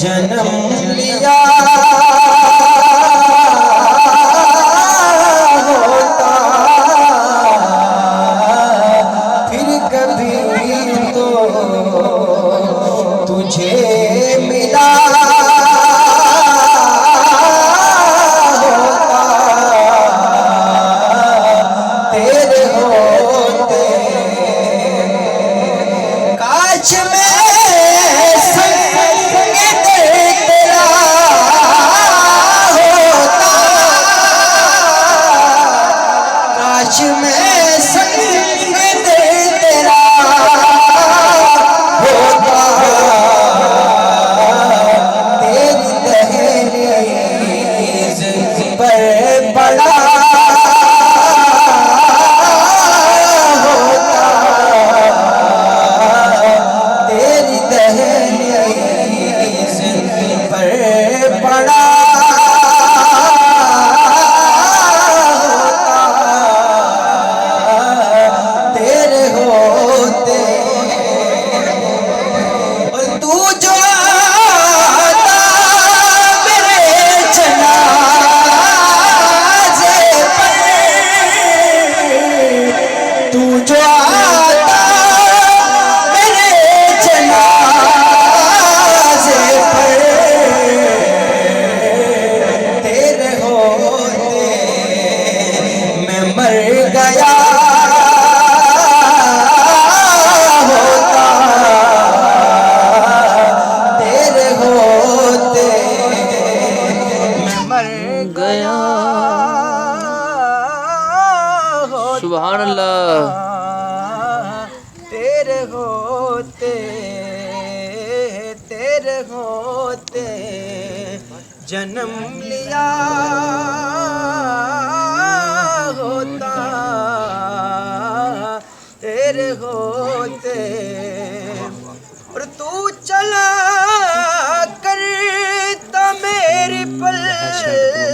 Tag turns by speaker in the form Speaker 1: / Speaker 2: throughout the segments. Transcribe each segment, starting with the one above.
Speaker 1: جنم لیا ہوتا پھر کبھی تو تجھے ملا ہوتا تیرے ہوتے کاش میں میں سنگ دل تیرا ہوتا تیری دہلیز پر پڑا ہوتا تیری دہلیز پر پڑا
Speaker 2: سبحان اللہ
Speaker 1: تیرے ہوتے جنم لیا ہوتا تیرے ہوتے اور تو چلا کرتا میری پلکوں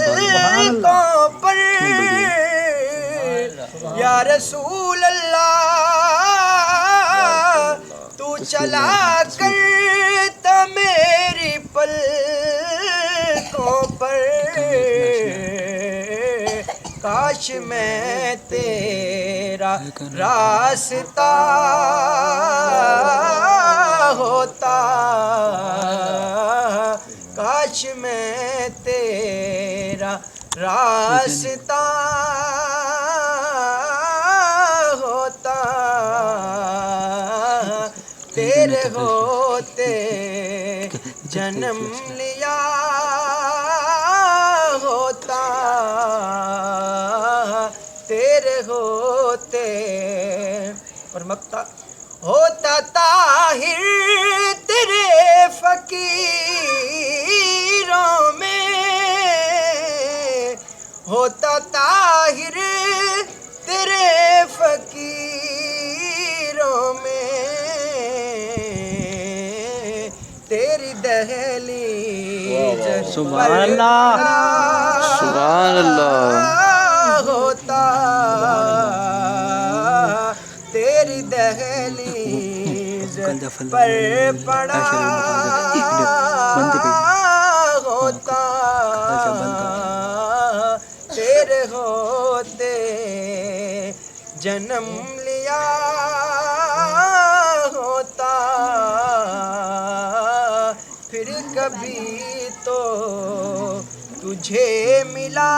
Speaker 1: پر یا رسول اللہ تو چلا کرتا میری پلکوں پر کاش میں تیرا راستہ ہوتا کاش میں تیرا راستہ ہوتا تیرے ہوتے جنم لیا ہوتا تیرے ہوتے اور مقطع ہوتا طاہر تیرے فقیروں میں ہوتا طاہر تیرے فقیروں میں تیری دہلیز
Speaker 2: سبحان اللہ سبحان اللہ
Speaker 1: ہوتا تیری دہلیز پر پڑا ہوتا تیرے ہوتے جنم لیا ہوتا پھر کبھی تو تجھے ملا